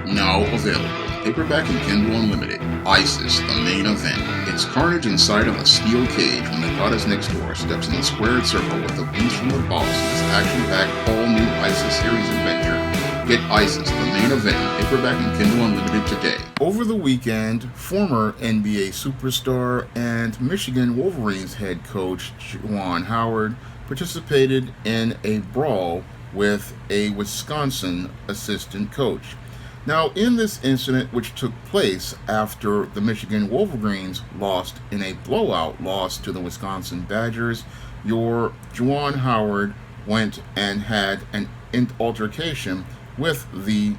Now available. Paperback and Kindle Unlimited. ISIS, the main event. It's carnage inside of a steel cage when the goddess next door steps in the squared circle with the beast from the boss in this action-packed all-new ISIS series adventure. Get ISIS, the main event, paperback and Kindle Unlimited today. Over the weekend, former NBA superstar and Michigan Wolverines head coach Juwan Howard participated in a brawl with a Wisconsin assistant coach. Now, in this incident, which took place after the Michigan Wolverines lost in a blowout loss to the Wisconsin Badgers, your Juwan Howard went and had an altercation with the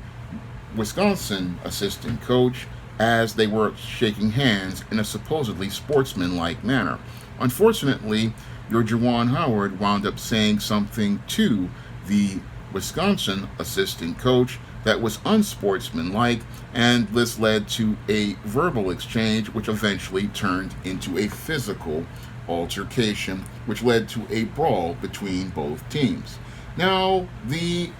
Wisconsin assistant coach as they were shaking hands in a supposedly sportsmanlike manner. Unfortunately, your Juwan Howard wound up saying something to the Wisconsin assistant coach that was unsportsmanlike, and this led to a verbal exchange which eventually turned into a physical altercation, which led to a brawl between both teams. Now, the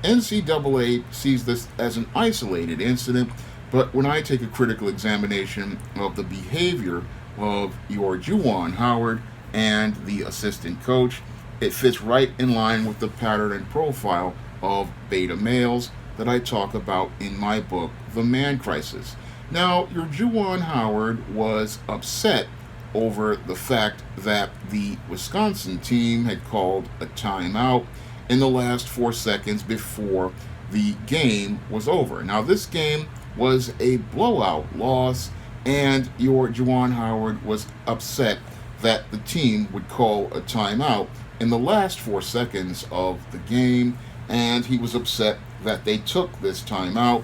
NCAA sees this as an isolated incident, but when I take a critical examination of the behavior of your Juwan Howard and the assistant coach, it fits right in line with the pattern and profile of beta males that I talk about in my book, The Man Crisis. Now, your Juwan Howard was upset over the fact that the Wisconsin team had called a timeout in the last 4 seconds before the game was over. Now, this game was a blowout loss, and your Juwan Howard was upset that the team would call a timeout in the last 4 seconds of the game, and he was upset that they took this timeout,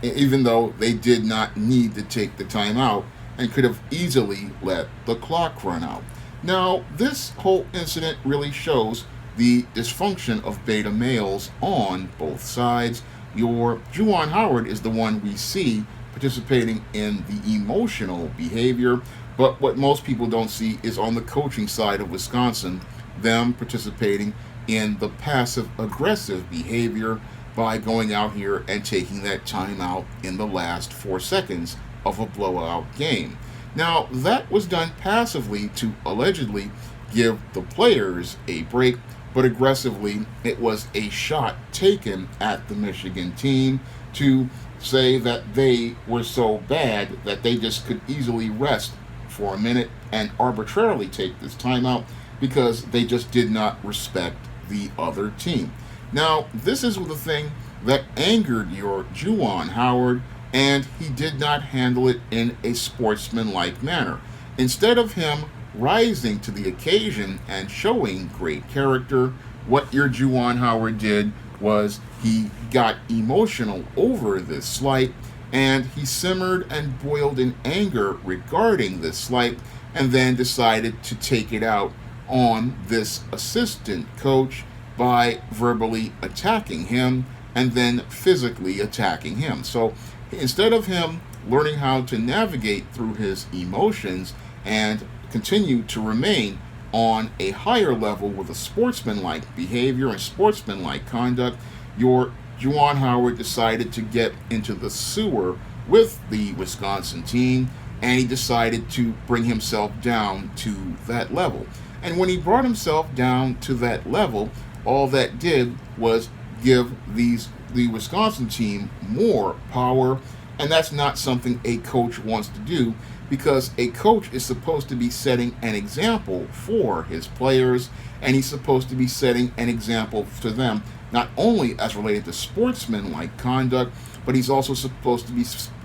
even though they did not need to take the timeout and could have easily let the clock run out. Now, this whole incident really shows the dysfunction of beta males on both sides. Your Juwan Howard is the one we see participating in the emotional behavior, but what most people don't see is on the coaching side of Wisconsin, them participating in the passive-aggressive behavior by going out here and taking that timeout in the last 4 seconds of a blowout game. Now, that was done passively to allegedly give the players a break, but aggressively it was a shot taken at the Michigan team to say that they were so bad that they just could easily rest for a minute and arbitrarily take this timeout because they just did not respect the other team. Now, this is the thing that angered your Juwan Howard, and he did not handle it in a sportsmanlike manner. Instead of him rising to the occasion and showing great character, what your Juwan Howard did was he got emotional over this slight, and he simmered and boiled in anger regarding this slight, and then decided to take it out on this assistant coach by verbally attacking him and then physically attacking him. So instead of him learning how to navigate through his emotions and continue to remain on a higher level with a sportsmanlike behavior and sportsmanlike conduct, your Juwan Howard decided to get into the sewer with the Wisconsin team, and he decided to bring himself down to that level. And when he brought himself down to that level, all that did was give the Wisconsin team more power, and that's not something a coach wants to do, because a coach is supposed to be setting an example for his players, and he's supposed to be setting an example to them, not only as related to sportsmanlike conduct, but he's also supposed to be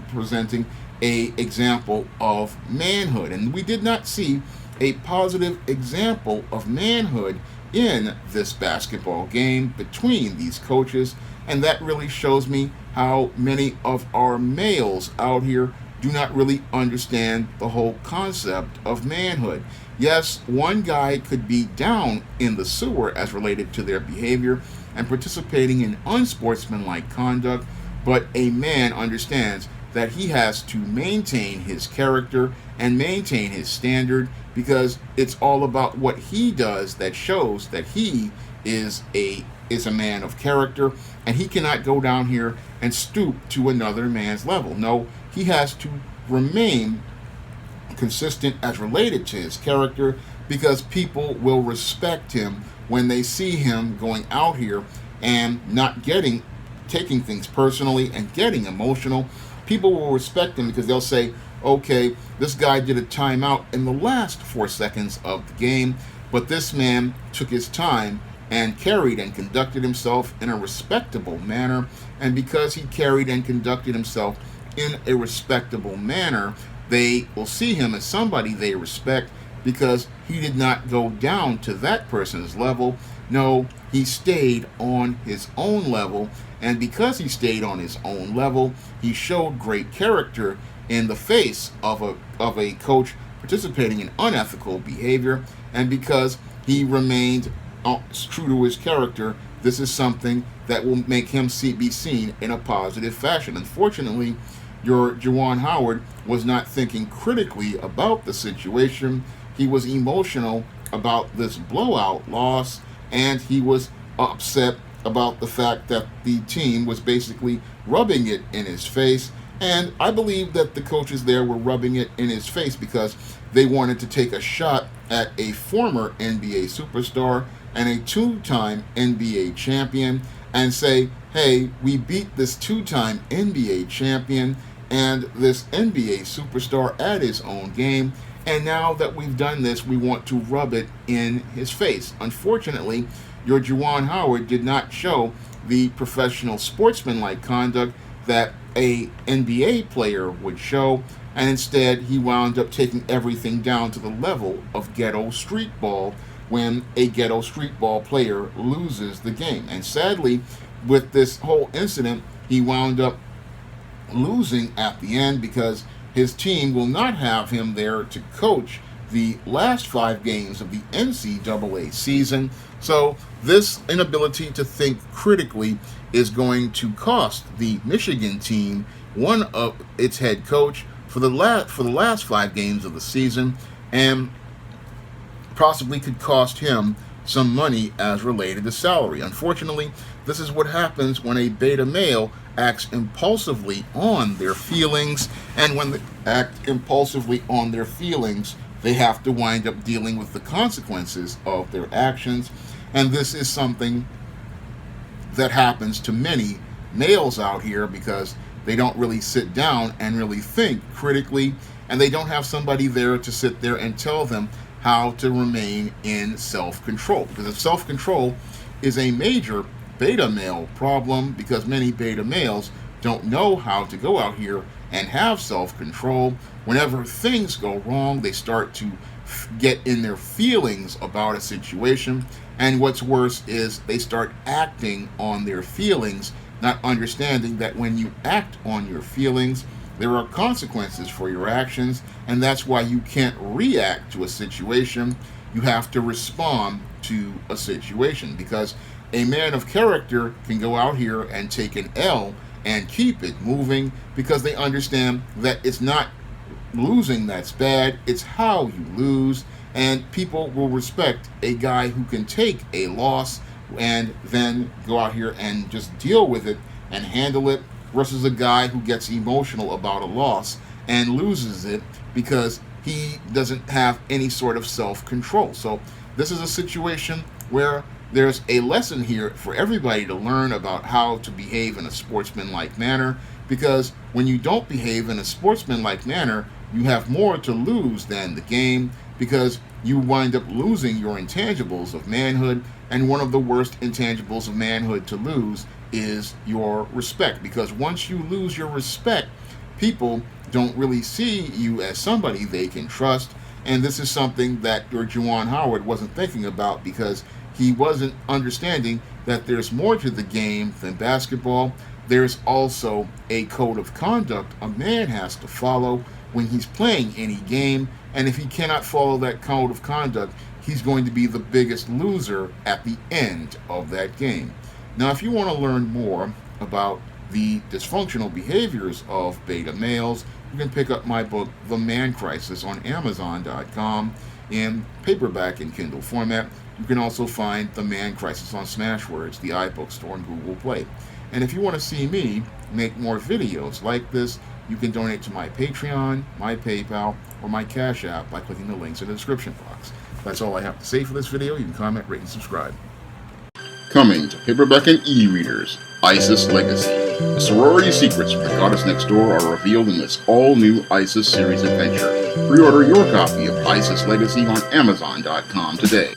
presenting an example of manhood. And we did not see a positive example of manhood in this basketball game between these coaches, and that really shows me how many of our males out here do not really understand the whole concept of manhood. Yes, one guy could be down in the sewer as related to their behavior and participating in unsportsmanlike conduct, but a man understands that he has to maintain his character and maintain his standard, because it's all about what he does that shows that he is a man of character, and he cannot go down here and stoop to another man's level. No, he has to remain consistent as related to his character, because people will respect him when they see him going out here and not taking things personally and getting emotional. People will respect him because they'll say, okay, this guy did a timeout in the last 4 seconds of the game, but this man took his time and carried and conducted himself in a respectable manner. And because he carried and conducted himself in a respectable manner, they will see him as somebody they respect, because he did not go down to that person's level. No, he stayed on his own level, and because he stayed on his own level, he showed great character in the face of a coach participating in unethical behavior. And because he remained true to his character, this is something that will make him be seen in a positive fashion. Unfortunately, your Juwan Howard was not thinking critically about the situation. He was emotional about this blowout loss, and he was upset about the fact that the team was basically rubbing it in his face. And I believe that the coaches there were rubbing it in his face because they wanted to take a shot at a former NBA superstar and a two-time NBA champion and say, hey, we beat this two-time NBA champion and this NBA superstar at his own game, and now that we've done this, we want to rub it in his face. Unfortunately, your Juwan Howard did not show the professional sportsmanlike conduct that a NBA player would show, and instead he wound up taking everything down to the level of ghetto street ball when a ghetto street ball player loses the game. And sadly, with this whole incident, he wound up losing at the end because his team will not have him there to coach the last 5 games of the NCAA season. So this inability to think critically is going to cost the Michigan team one of its head coach for the last 5 games of the season, and possibly could cost him some money as related to salary. Unfortunately, this is what happens when a beta male acts impulsively on their feelings, and when they act impulsively on their feelings, they have to wind up dealing with the consequences of their actions. And this is something that happens to many males out here because they don't really sit down and really think critically, and they don't have somebody there to sit there and tell them how to remain in self-control. Because if self-control is a major beta male problem, because many beta males don't know how to go out here and have self-control. Whenever things go wrong, they start to get in their feelings about a situation, and what's worse is they start acting on their feelings, not understanding that when you act on your feelings, there are consequences for your actions, and that's why you can't react to a situation. You have to respond to a situation, because a man of character can go out here and take an L and keep it moving, because they understand that it's not losing that's bad, it's how you lose, and people will respect a guy who can take a loss and then go out here and just deal with it and handle it, versus a guy who gets emotional about a loss and loses it because he doesn't have any sort of self-control. So this is a situation where there's a lesson here for everybody to learn about how to behave in a sportsmanlike manner, because when you don't behave in a sportsmanlike manner, you have more to lose than the game, because you wind up losing your intangibles of manhood, and one of the worst intangibles of manhood to lose is your respect, because once you lose your respect, people don't really see you as somebody they can trust. And this is something that your Juwan Howard wasn't thinking about, because he wasn't understanding that there's more to the game than basketball. There's also a code of conduct a man has to follow when he's playing any game, and if he cannot follow that code of conduct, he's going to be the biggest loser at the end of that game. Now, if you want to learn more about the dysfunctional behaviors of beta males, you can pick up my book, The Man Crisis, on Amazon.com in paperback and Kindle format. You can also find The Man Crisis on Smashwords, the iBook store, and Google Play. And if you want to see me make more videos like this, you can donate to my Patreon, my PayPal, or my Cash App by clicking the links in the description box. That's all I have to say for this video. You can comment, rate, and subscribe. Coming to paperback and e-readers, ISIS Legacy. The sorority secrets from the goddess next door are revealed in this all-new ISIS series adventure. Pre-order your copy of ISIS Legacy on Amazon.com today.